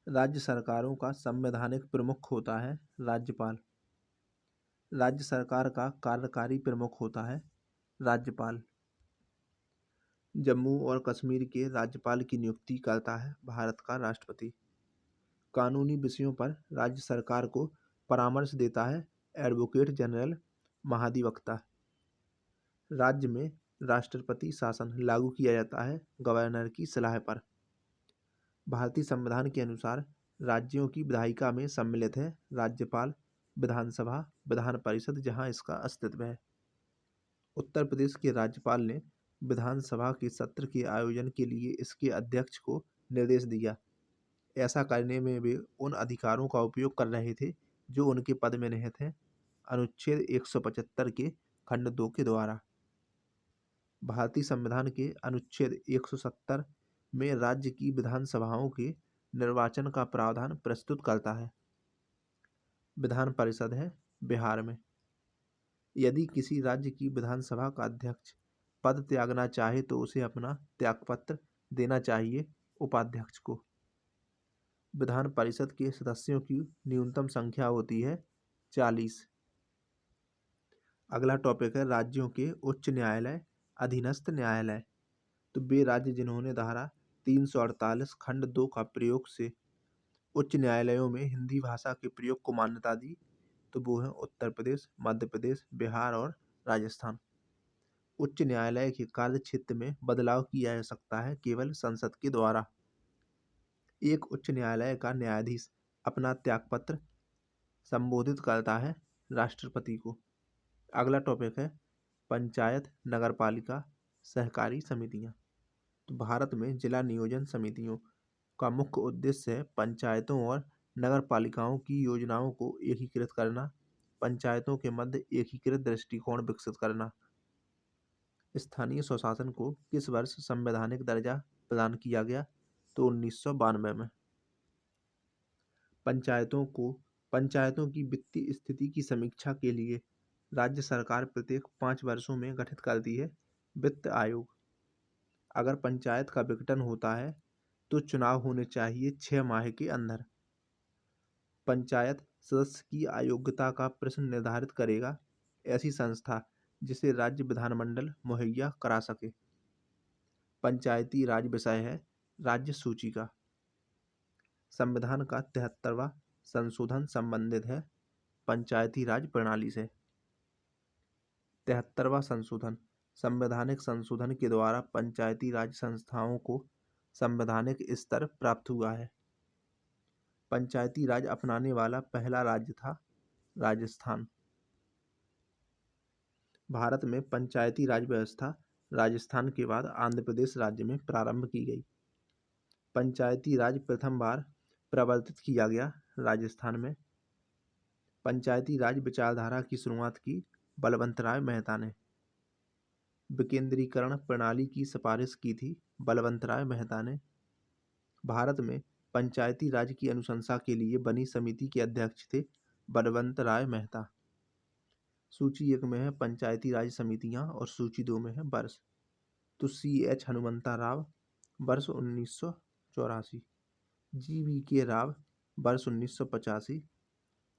राज्य सरकारों का संवैधानिक प्रमुख होता है राज्यपाल। राज्य सरकार का कार्यकारी प्रमुख होता है राज्यपाल। जम्मू और कश्मीर के राज्यपाल की नियुक्ति करता है भारत का राष्ट्रपति। कानूनी विषयों पर राज्य सरकार को परामर्श देता है एडवोकेट जनरल महाधिवक्ता। राज्य में राष्ट्रपति शासन लागू किया जाता है गवर्नर की सलाह पर। भारतीय संविधान के अनुसार राज्यों की विधायिका में सम्मिलित है राज्यपाल, विधानसभा, विधान परिषद जहां इसका अस्तित्व है। उत्तर प्रदेश के राज्यपाल ने विधानसभा के सत्र के आयोजन के लिए इसके अध्यक्ष को निर्देश दिया। ऐसा करने में वे उन अधिकारों का उपयोग कर रहे थे जो उनके पद में निहित हैं अनुच्छेद 175 के खंड 2 के द्वारा। भारतीय संविधान के अनुच्छेद 170 में राज्य की विधानसभाओं के निर्वाचन का प्रावधान प्रस्तुत करता है। विधान परिषद है बिहार में। यदि किसी राज्य की विधानसभा का अध्यक्ष पद त्यागना चाहे तो उसे अपना त्यागपत्र देना चाहिए उपाध्यक्ष को। विधान परिषद के सदस्यों की न्यूनतम संख्या होती है 40। अगला टॉपिक है राज्यों के उच्च न्यायालय, अधीनस्थ न्यायालय। तो वे राज्य जिन्होंने धारा 348 खंड 2 का प्रयोग से उच्च न्यायालयों में हिंदी भाषा के प्रयोग को मान्यता दी, तो वो है उत्तर प्रदेश, मध्य प्रदेश, बिहार और राजस्थान। उच्च न्यायालय के कार्य क्षेत्र में बदलाव किया जा सकता है केवल संसद के द्वारा। एक उच्च न्यायालय का न्यायाधीश अपना त्यागपत्र संबोधित करता है राष्ट्रपति को। अगला टॉपिक है पंचायत, नगरपालिका, सहकारी समितियां। तो भारत में जिला नियोजन समितियों का मुख्य उद्देश्य है पंचायतों और नगरपालिकाओं की योजनाओं को एकीकृत करना, पंचायतों के मध्य एकीकृत दृष्टिकोण विकसित करना। स्थानीय स्वशासन को किस वर्ष संवैधानिक दर्जा प्रदान किया गया? तो 1992 में। पंचायतों की वित्तीय स्थिति की समीक्षा के लिए राज्य सरकार प्रत्येक 5 वर्षों में गठित करती है वित्त आयोग। अगर पंचायत का विघटन होता है तो चुनाव होने चाहिए 6 माह के अंदर। पंचायत सदस्य की अयोग्यता का प्रश्न निर्धारित करेगा ऐसी संस्था जिसे राज्य विधानमंडल मुहैया करा सके। पंचायती राज विषय है राज्य सूची का। संविधान का 73वां संशोधन संबंधित है पंचायती राज प्रणाली से। 73वां संशोधन संवैधानिक संशोधन के द्वारा पंचायती राज संस्थाओं को संवैधानिक स्तर प्राप्त हुआ है। पंचायती राज अपनाने वाला पहला राज्य था राजस्थान। भारत में पंचायती राज व्यवस्था राजस्थान के बाद आंध्र प्रदेश राज्य में प्रारंभ की गई। पंचायती राज प्रथम बार प्रवर्तित किया गया राजस्थान में। पंचायती राज विचारधारा की शुरुआत की बलवंतराय मेहता ने। विकेंद्रीकरण प्रणाली की सिफारिश की थी बलवंतराय मेहता ने। भारत में पंचायती राज की अनुशंसा के लिए बनी समिति के अध्यक्ष थे बलवंतराय मेहता। सूची 1 में है पंचायती राज समितियां और सूची 2 में है वर्ष। तो CH हनुमंता राव वर्ष 1984, GVK राव वर्ष 1985,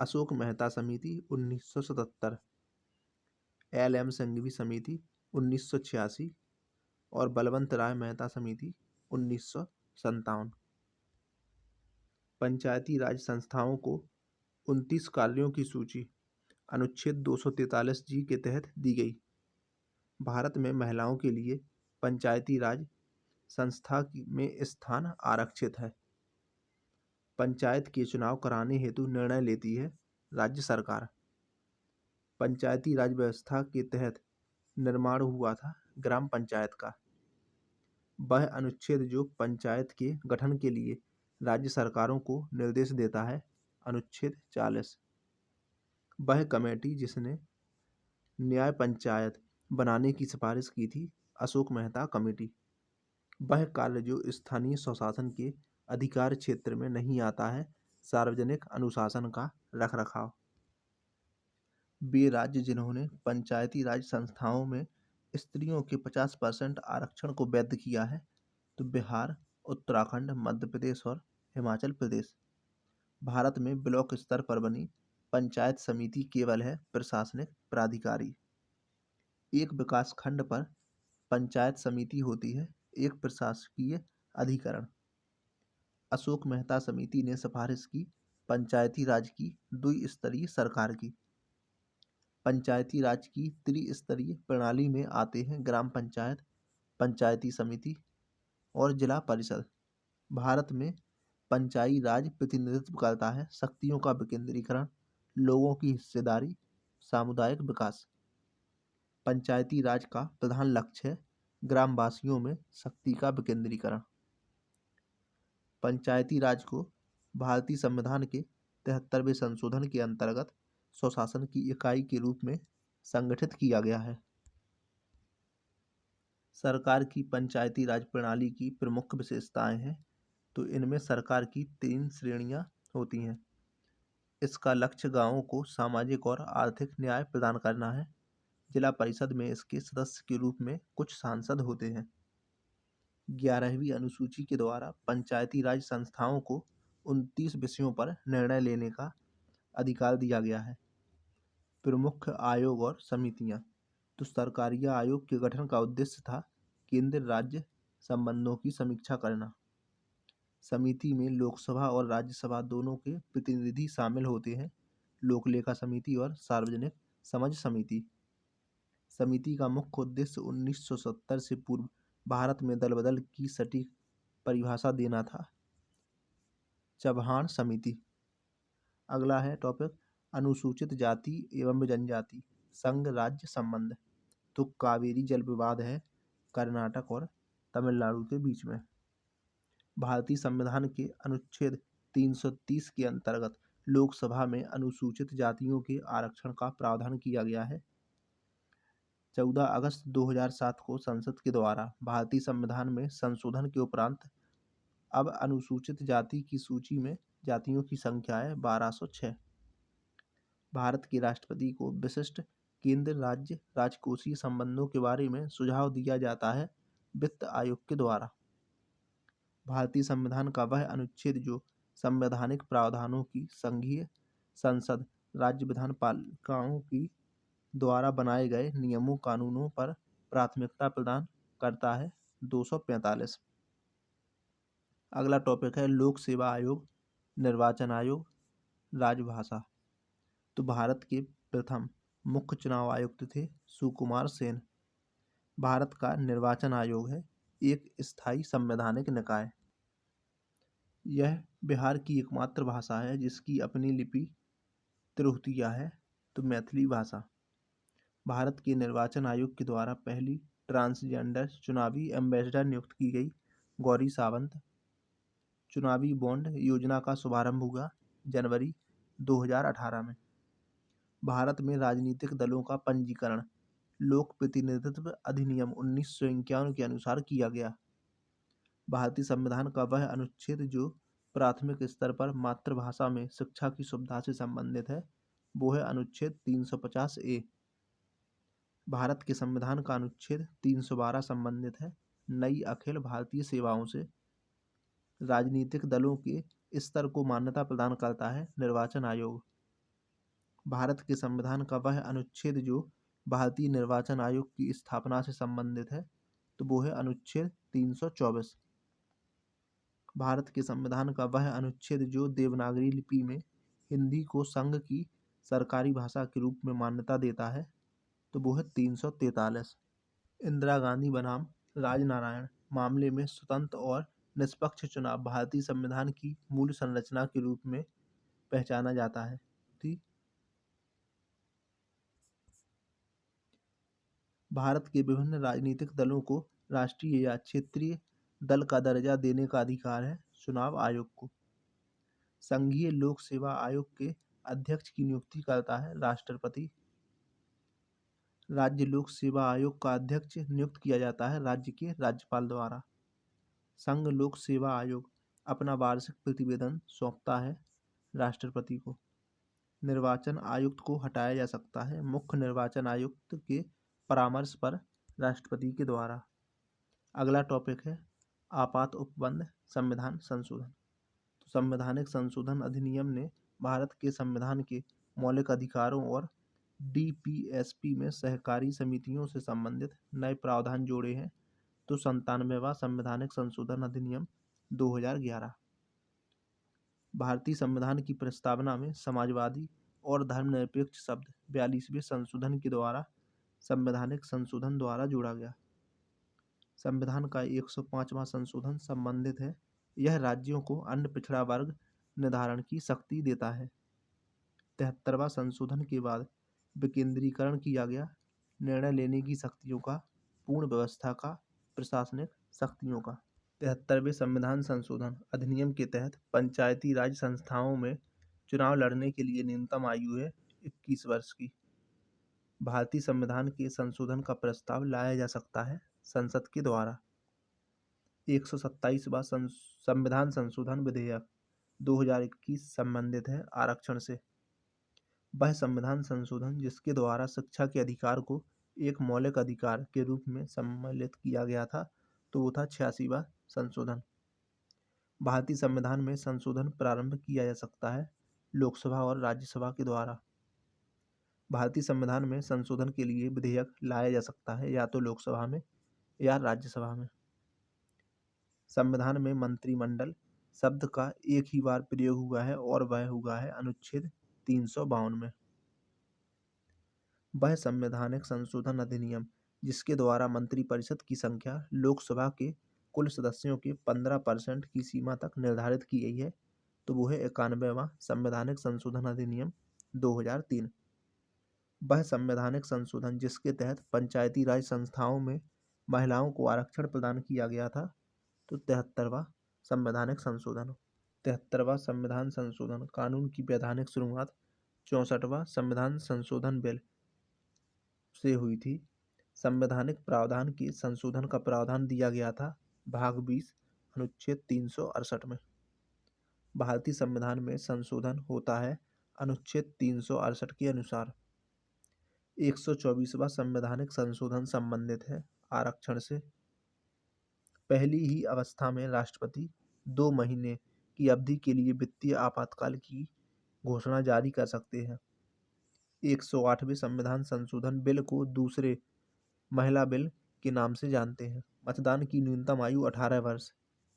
अशोक मेहता समिति 1977, LM संघवी समिति 1986 और बलवंत राय मेहता समिति 1957। पंचायती राज संस्थाओं को 29 कार्यों की सूची अनुच्छेद 243 जी के तहत दी गई। भारत में महिलाओं के लिए पंचायती राज संस्था में स्थान आरक्षित है। पंचायत के चुनाव कराने हेतु निर्णय लेती है राज्य सरकार। पंचायती राज व्यवस्था के तहत निर्माण हुआ था ग्राम पंचायत का। वह अनुच्छेद जो पंचायत के गठन के लिए राज्य सरकारों को निर्देश देता है अनुच्छेद 40। वह कमेटी जिसने न्याय पंचायत बनाने की सिफारिश की थी अशोक मेहता कमेटी। वह कार्य जो स्थानीय स्वशासन के अधिकार क्षेत्र में नहीं आता है सार्वजनिक अनुशासन का रखरखाव। वे राज्य जिन्होंने पंचायती राज संस्थाओं में स्त्रियों के 50% आरक्षण को वैध किया है तो बिहार, उत्तराखंड, मध्य प्रदेश और हिमाचल प्रदेश। भारत में ब्लॉक स्तर पर बनी पंचायत समिति केवल है प्रशासनिक प्राधिकारी। एक विकास खंड पर पंचायत समिति होती है, एक प्रशासकीय अधिकरण। अशोक मेहता समिति ने सिफारिश की पंचायती राज की द्विस्तरीय सरकार की। पंचायती राज की त्रिस्तरीय प्रणाली में आते हैं ग्राम पंचायत, पंचायती समिति और जिला परिषद। भारत में पंचायती राज प्रतिनिधित्व करता है शक्तियों का विकेंद्रीकरण, लोगों की हिस्सेदारी, सामुदायिक विकास। पंचायती राज का प्रधान लक्ष्य है ग्रामवासियों में शक्ति का विकेंद्रीकरण। पंचायती राज को भारतीय संविधान के 73वें संशोधन के अंतर्गत स्वशासन की इकाई के रूप में संगठित किया गया है। सरकार की पंचायती राज प्रणाली की प्रमुख विशेषताएं हैं, तो इनमें सरकार की 3 श्रेणियां होती हैं। इसका लक्ष्य गांवों को सामाजिक और आर्थिक न्याय प्रदान करना है। जिला परिषद में इसके सदस्य के रूप में कुछ सांसद होते हैं। 11वीं अनुसूची के द्वारा पंचायती राज संस्थाओं को 29 विषयों पर निर्णय लेने का अधिकार दिया गया है। प्रमुख आयोग और समितियां, तो सरकारीय आयोग के गठन का उद्देश्य था केंद्र राज्य संबंधों की समीक्षा करना। समिति में लोकसभा और राज्यसभा दोनों के प्रतिनिधि शामिल होते हैं। लोक लेखा समिति और सार्वजनिक समझ समिति। समिति का मुख्य उद्देश्य 1970 से पूर्व भारत में दल बदल की सटीक परिभाषा देना था। चव्हाण समिति। अगला है टॉपिक अनुसूचित जाति एवं जनजाति संघ राज्य संबंध। तो कावेरी जल विवाद है कर्नाटक और तमिलनाडु के बीच में। भारतीय संविधान के अनुच्छेद 330 के अंतर्गत लोकसभा में अनुसूचित जातियों के आरक्षण का प्रावधान किया गया है। 14 अगस्त 2007 को संसद के द्वारा भारतीय संविधान में संशोधन के उपरांत अब अनुसूचित जाति की सूची में जातियों की संख्या है 1206। भारत के राष्ट्रपति को विशिष्ट केंद्र राज्य राजकोषीय संबंधों के बारे में सुझाव दिया जाता है वित्त आयोग के द्वारा। भारतीय संविधान का वह अनुच्छेद जो संवैधानिक प्रावधानों की संघीय संसद राज्य विधान पालिकाओं की द्वारा बनाए गए नियमों कानूनों पर प्राथमिकता प्रदान करता है 245। अगला टॉपिक है लोक सेवा आयोग, निर्वाचन आयोग, राजभाषा। तो भारत के प्रथम मुख्य चुनाव आयुक्त थे सुकुमार सेन। भारत का निर्वाचन आयोग है एक स्थायी संवैधानिक निकाय। यह बिहार की एकमात्र भाषा है जिसकी अपनी लिपि तिरुहतिया है, तो मैथिली भाषा। भारत के निर्वाचन आयोग के द्वारा पहली ट्रांसजेंडर चुनावी एम्बेसडर नियुक्त की गई गौरी सावंत। चुनावी बॉन्ड योजना का शुभारंभ हुआ जनवरी 2018 में। भारत में राजनीतिक दलों का पंजीकरण लोक प्रतिनिधित्व अधिनियम 1951 के अनुसार किया गया। भारतीय संविधान का वह अनुच्छेद जो प्राथमिक स्तर पर मातृभाषा में शिक्षा की सुविधा से संबंधित है वो है अनुच्छेद 350A। भारत के संविधान का अनुच्छेद 312 संबंधित है नई अखिल भारतीय सेवाओं से। राजनीतिक दलों के स्तर को मान्यता प्रदान करता है निर्वाचन आयोग। भारत के संविधान का वह अनुच्छेद जो भारतीय निर्वाचन आयोग की स्थापना से संबंधित है तो वो है अनुच्छेद 324। भारत के संविधान का वह अनुच्छेद जो देवनागरी लिपि में हिंदी को संघ की सरकारी भाषा के रूप में मान्यता देता है तो वो है 343। इंदिरा गांधी बनाम राजनारायण मामले में स्वतंत्र और निष्पक्ष चुनाव भारतीय संविधान की मूल संरचना के रूप में पहचाना जाता है। ठीक, भारत के विभिन्न राजनीतिक दलों को राष्ट्रीय या क्षेत्रीय दल का दर्जा देने का अधिकार है चुनाव आयोग को। संघीय लोक सेवा आयोग के अध्यक्ष की नियुक्ति करता है राष्ट्रपति। राज्य लोक सेवा आयोग का अध्यक्ष नियुक्त किया जाता है राज्य के राज्यपाल द्वारा। संघ लोक सेवा आयोग अपना वार्षिक प्रतिवेदन सौंपता है राष्ट्रपति को। निर्वाचन आयुक्त को हटाया जा सकता है मुख्य निर्वाचन आयुक्त के परामर्श पर राष्ट्रपति के द्वारा। अगला टॉपिक है आपात उपबंध संविधान संशोधन। तो संवैधानिक संशोधन अधिनियम ने भारत के संविधान के मौलिक अधिकारों और DPSP में सहकारी समितियों से संबंधित नए प्रावधान जोड़े हैं। तो 97वां संवैधानिक संशोधन अधिनियम 2011। भारतीय संविधान की प्रस्तावना में समाजवादी और धर्मनिरपेक्ष शब्द 42वें संशोधन के द्वारा संवैधानिक संशोधन द्वारा जोड़ा गया। संविधान का 105वां संशोधन संबंधित है। यह राज्यों को अन्य पिछड़ा वर्ग निर्धारण की शक्ति देता है। 73वां संशोधन के बाद विकेंद्रीकरण किया गया। निर्णय लेने की शक्तियों का, पूर्ण व्यवस्था का, प्रशासनिक शक्तियों का। 73वें संविधान संशोधन अधिनियम के तहत पंचायती राज संस्थाओं में चुनाव लड़ने के लिए न्यूनतम आयु है 21 वर्ष की। भारतीय संविधान के संशोधन का प्रस्ताव लाया जा सकता है संसद के द्वारा। 127वां संविधान संशोधन विधेयक 2021 संबंधित है आरक्षण से। वह संविधान संशोधन जिसके द्वारा शिक्षा के अधिकार को एक मौलिक अधिकार के रूप में सम्मिलित किया गया था, तो वो था 86वां संशोधन। भारतीय संविधान में संशोधन प्रारंभ किया जा सकता है लोकसभा और राज्यसभा के द्वारा। भारतीय संविधान में संशोधन के लिए विधेयक लाया जा सकता है या तो लोकसभा में या राज्यसभा में। संविधान में मंत्रिमंडल शब्द का एक ही बार प्रयोग हुआ है और वह हुआ है अनुच्छेद 352 में। वह संवैधानिक संशोधन अधिनियम जिसके द्वारा मंत्रिपरिषद की संख्या लोकसभा के कुल सदस्यों के 15% की सीमा तक निर्धारित की गई है, तो वो है 91वां संवैधानिक संशोधन अधिनियम 2003। वह संवैधानिक संशोधन जिसके तहत पंचायती राज संस्थाओं में महिलाओं को आरक्षण प्रदान किया गया था, तो 73वां संवैधानिक संशोधन। 73वां संविधान संशोधन कानून की वैधानिक शुरुआत 64वां संविधान संशोधन बिल से हुई थी। संवैधानिक प्रावधान के संशोधन का प्रावधान दिया गया था भाग 20 अनुच्छेद 368 में। भारतीय संविधान में संशोधन होता है अनुच्छेद 368 के अनुसार। 124वां संवैधानिक संशोधन संबंधित है आरक्षण से। पहली ही अवस्था में राष्ट्रपति 2 महीने की अवधि के लिए वित्तीय आपातकाल की घोषणा जारी कर सकते हैं। 108वें संविधान संशोधन बिल को दूसरे महिला बिल के नाम से जानते हैं। मतदान की न्यूनतम आयु 18 वर्ष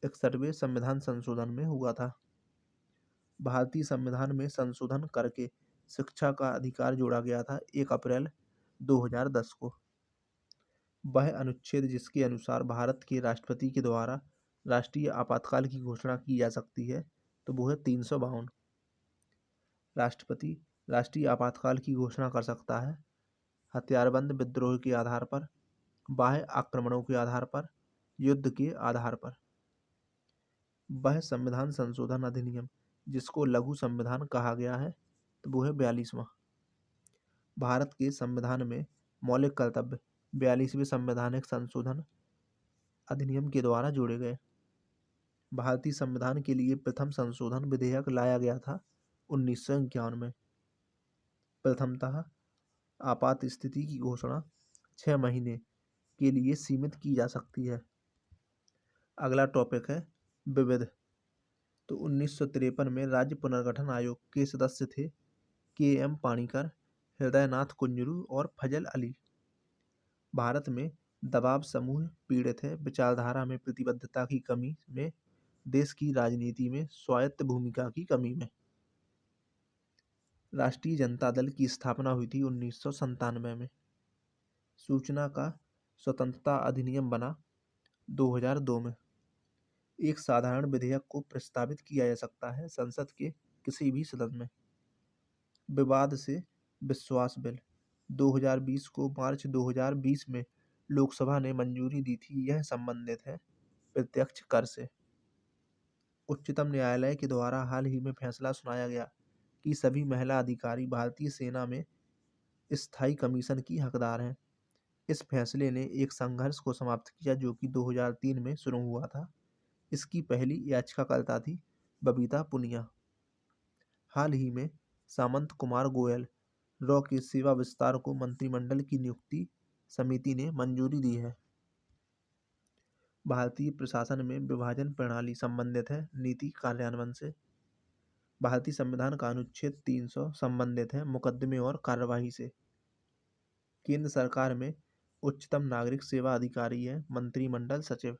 61वें संविधान संशोधन में हुआ था। भारतीय संविधान में संशोधन करके शिक्षा का अधिकार जोड़ा गया था 1 अप्रैल 2010 को। वह अनुच्छेद जिसके अनुसार भारत के राष्ट्रपति के द्वारा राष्ट्रीय आपातकाल की घोषणा की जा सकती है, तो वो है 352। राष्ट्रपति राष्ट्रीय आपातकाल की घोषणा कर सकता है हथियारबंद विद्रोह के आधार पर, बाह्य आक्रमणों के आधार पर, युद्ध के आधार पर। वह संविधान संशोधन अधिनियम जिसको लघु संविधान कहा गया है, तो वो है 42वां। भारत के संविधान में मौलिक कर्तव्य 42वें संवैधानिक संशोधन अधिनियम के द्वारा जोड़े गए। भारतीय संविधान के लिए प्रथम संशोधन विधेयक लाया गया था 1951 में। प्रथमतः आपात स्थिति की घोषणा 6 महीने के लिए सीमित की जा सकती है। अगला टॉपिक है विविध। तो 1953 में राज्य पुनर्गठन आयोग के सदस्य थे KM पाणिकर, हृदयनाथ कुंजरू और फजल अली। भारत में दबाव समूह पीड़ित है विचारधारा में प्रतिबद्धता की कमी में, देश की राजनीति में स्वायत्त भूमिका की कमी में। राष्ट्रीय जनता दल की स्थापना हुई थी 1997 में। सूचना का स्वतंत्रता अधिनियम बना 2002 में। एक साधारण विधेयक को प्रस्तावित किया जा सकता है संसद के किसी भी सदन में। विवाद से विश्वास बिल 2020 को मार्च 2020 में लोकसभा ने मंजूरी दी थी। यह संबंधित है प्रत्यक्ष कर से। उच्चतम न्यायालय के द्वारा हाल ही में फैसला सुनाया गया कि सभी महिला अधिकारी भारतीय सेना में स्थायी कमीशन की हकदार हैं। इस फैसले ने एक संघर्ष को समाप्त किया जो कि 2003 में शुरू हुआ था। इसकी पहली याचिकाकर्ता थी बबीता पुनिया। हाल ही में सामंत कुमार गोयल रॉ के सेवा विस्तार को मंत्रिमंडल की नियुक्ति समिति ने मंजूरी दी है। भारतीय प्रशासन में विभाजन प्रणाली संबंधित है नीति कार्यान्वयन से। भारतीय संविधान का अनुच्छेद 300 संबंधित है मुकदमे और कार्यवाही से। केंद्र सरकार में उच्चतम नागरिक सेवा अधिकारी है मंत्रिमंडल सचिव।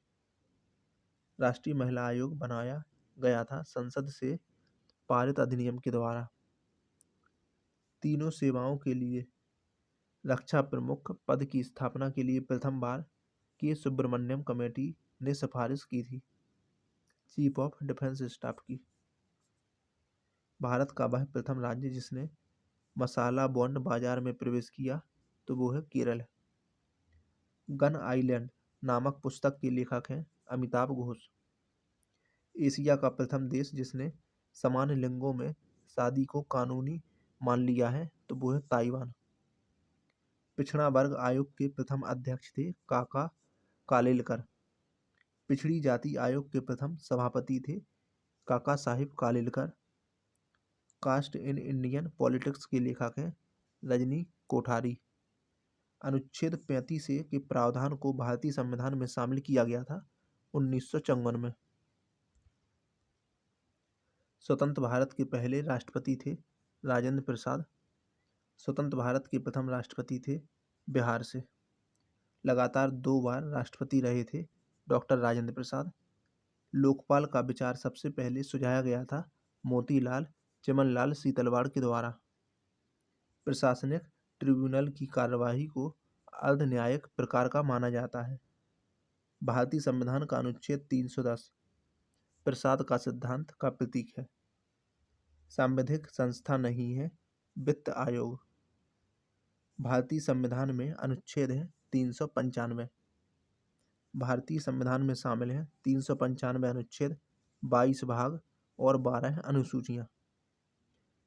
राष्ट्रीय महिला आयोग बनाया गया था संसद से पारित अधिनियम के द्वारा। तीनों सेवाओं के लिए रक्षा प्रमुख पद की स्थापना के लिए प्रथम बार के सुब्रमण्यम कमेटी ने सिफारिश की थी चीफ ऑफ डिफेंस स्टाफ की। भारत का वह प्रथम राज्य जिसने मसाला बॉन्ड बाजार में प्रवेश किया तो वो है केरल। गन आइलैंड नामक पुस्तक के लेखक हैं अमिताभ घोष। एशिया का प्रथम देश जिसने समान लिंगों में शादी को कानूनी मान लिया है तो वो है ताइवान। पिछड़ा वर्ग आयोग के प्रथम अध्यक्ष थे काका कालेलकर। पिछड़ी जाति आयोग के प्रथम सभापति थे Kaka Sahib Kalelkar. Caste in Indian politics के लेखक हैं रजनी कोठारी। अनुच्छेद 35A के प्रावधान को भारतीय संविधान में शामिल किया गया था 1954 में। स्वतंत्र भारत के पहले राष्ट्रपति थे राजेंद्र प्रसाद। स्वतंत्र भारत के प्रथम राष्ट्रपति थे बिहार से। लगातार 2 बार राष्ट्रपति रहे थे डॉक्टर राजेंद्र प्रसाद। लोकपाल का विचार सबसे पहले सुझाया गया था मोतीलाल चमनलाल सीतलवाड़ के द्वारा। प्रशासनिक ट्रिब्यूनल की कार्यवाही को अर्ध न्यायिक प्रकार का माना जाता है। भारतीय संविधान का अनुच्छेद 310 प्रसाद का सिद्धांत का प्रतीक है। सांविधिक संस्था नहीं है वित्त आयोग। भारतीय संविधान में अनुच्छेद है 395। भारतीय संविधान में शामिल है 395 अनुच्छेद, 22 भाग और 12 अनुसूचियां।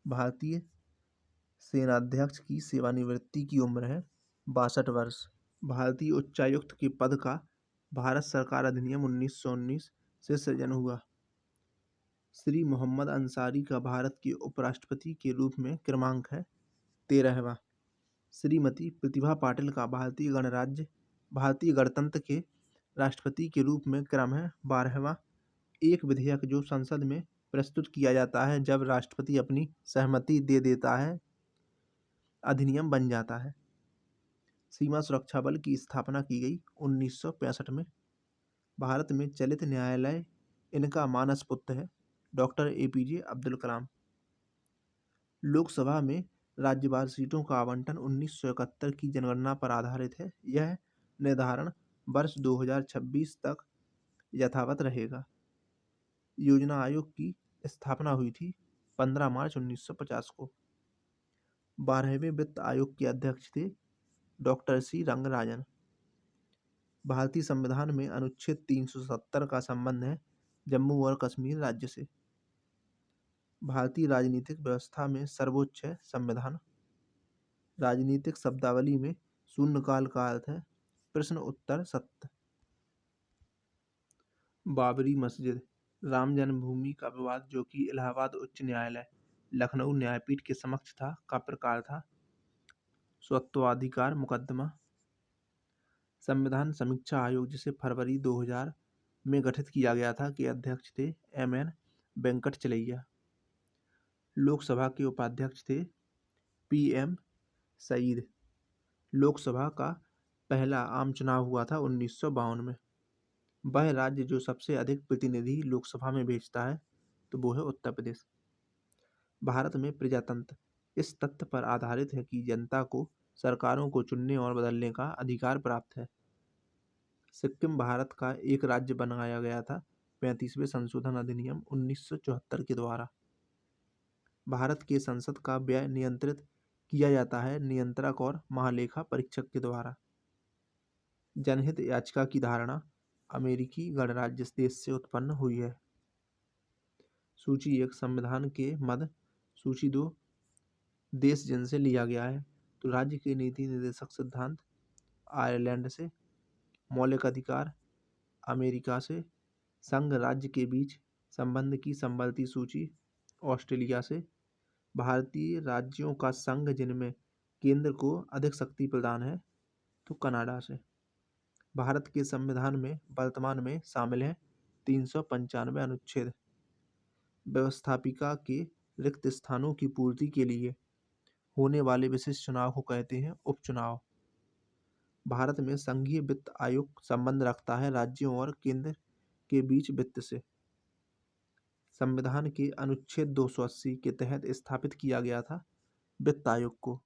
भारतीय सेनाध्यक्ष की सेवानिवृत्ति की उम्र है 62 वर्ष। भारतीय उच्चायुक्त के पद का भारत सरकार अधिनियम 1919 से सृजन हुआ। श्री मोहम्मद अंसारी का भारत के उपराष्ट्रपति के रूप में क्रमांक है 13वां। श्रीमती प्रतिभा पाटिल का भारतीय गणतंत्र के राष्ट्रपति के रूप में क्रम है 12वां। एक विधेयक जो संसद में प्रस्तुत किया जाता है जब राष्ट्रपति अपनी सहमति दे देता है अधिनियम बन जाता है। सीमा सुरक्षा बल की स्थापना की गई 1965 में। भारत में चलित न्यायालय इनका मानस पुत्र है डॉक्टर APJ अब्दुल कलाम। लोकसभा में राज्यवार सीटों का आवंटन 1971 की जनगणना पर आधारित है। यह निर्धारण वर्ष 2026 तक यथावत रहेगा। योजना आयोग की स्थापना हुई थी 15 मार्च 1950 को। 12वें वित्त आयोग के अध्यक्ष थे डॉक्टर C रंगराजन। भारतीय संविधान में अनुच्छेद 370 का संबंध है जम्मू और कश्मीर राज्य से। भारतीय राजनीतिक व्यवस्था में सर्वोच्च है संविधान। राजनीतिक शब्दावली में शून्यकाल का अर्थ है प्रश्न उत्तर सत्र। बाबरी मस्जिद राम जन्मभूमि का विवाद जो कि इलाहाबाद उच्च न्यायालय लखनऊ न्यायपीठ के समक्ष था का प्रकार था स्वत्वाधिकार मुकदमा। संविधान समीक्षा आयोग जिसे फरवरी 2000 में गठित किया गया था के अध्यक्ष थे MN वेंकटचलैया। लोकसभा के उपाध्यक्ष थे PM सईद। लोकसभा का पहला आम चुनाव हुआ था 1952 में। वह राज्य जो सबसे अधिक प्रतिनिधि लोकसभा में भेजता है तो वो है उत्तर प्रदेश। भारत में प्रजातंत्र इस तथ्य पर आधारित है कि जनता को सरकारों को चुनने और बदलने का अधिकार प्राप्त है। सिक्किम भारत का एक राज्य बनाया गया था 35वें संशोधन अधिनियम 1974 के द्वारा। भारत के संसद का व्यय नियंत्रित किया जाता है नियंत्रक और महालेखा परीक्षक के द्वारा। जनहित याचिका की धारणा अमेरिकी गणराज्य देश से उत्पन्न हुई है। सूची 1 संविधान के मद। सूची 2 देश जिनसे लिया गया है तो राज्य के नीति निर्देशक सिद्धांत आयरलैंड से। मौलिक अधिकार अमेरिका से। संघ राज्य के बीच संबंध की संबलती सूची ऑस्ट्रेलिया से। भारतीय राज्यों का संघ जिनमें केंद्र को अधिक शक्ति प्रदान है तो कनाडा से। भारत के संविधान में वर्तमान में शामिल है 395 अनुच्छेद। व्यवस्थापिका के रिक्त स्थानों की पूर्ति के लिए होने वाले विशिष्ट चुनाव को कहते हैं उपचुनाव। भारत में संघीय वित्त आयोग संबंध रखता है राज्यों और केंद्र के बीच वित्त से। संविधान के अनुच्छेद 280 के तहत स्थापित किया गया था वित्त आयोग को।